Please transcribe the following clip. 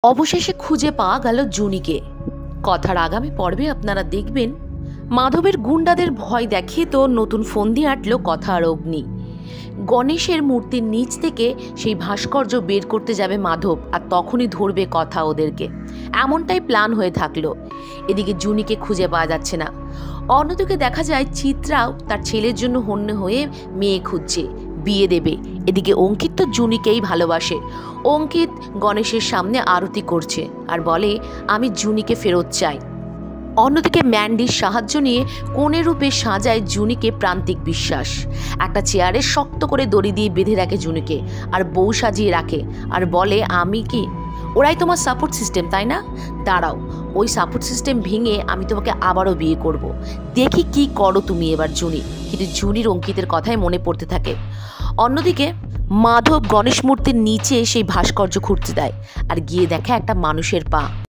অবশেষে খুঁজে পাওয়া গেল জুনিকে। কথার আগামী পর্বে আপনারা দেখবেন মাধবের গুন্ডাদের ভয় দেখিয়ে তো নতুন ফোন দিয়ে আটল কথা আর অগ্নি। গণেশের মূর্তির নিচ থেকে সেই ভাস্কর্য বের করতে যাবে মাধব, আর তখনই ধরবে কথা ওদেরকে। এমনটাই প্ল্যান হয়ে থাকলো। এদিকে জুনিকে খুঁজে পাওয়া যাচ্ছে না। অন্যদিকে দেখা যায় চিত্রাও তার ছেলের জন্য হন্য হয়ে মেয়ে খুঁজছে, বিয়ে দেবে। এদিকে অঙ্কিত তো জুনিকেই ভালোবাসে। অঙ্কিত গণেশের সামনে আরতি করছে আর বলে, আমি জুনিকে ফেরত চাই। অন্যদিকে ম্যান্ডির সাহায্য নিয়ে কোণে রূপে সাজায় জুনিকে প্রান্তিক বিশ্বাস। একটা চেয়ারে শক্ত করে দড়ি দিয়ে বেঁধে রাখে জুনিকে, আর বউ সাজিয়ে রাখে, আর বলে, আমি কি ওরাই তোমার সাপোর্ট সিস্টেম, তাই না? দাঁড়াও, ওই সাপোর্ট সিস্টেম ভেঙে আমি তোমাকে আবারও বিয়ে করব। দেখি কি করো তুমি এবার জুনি। কিন্তু জুনির অঙ্কিতের কথাই মনে পড়তে থাকে। অন্যদিকে মাধব গণেশ মূর্তির নিচে সেই ভাস্কর্য খুঁড়তে দেয়, আর গিয়ে দেখে একটা মানুষের পা।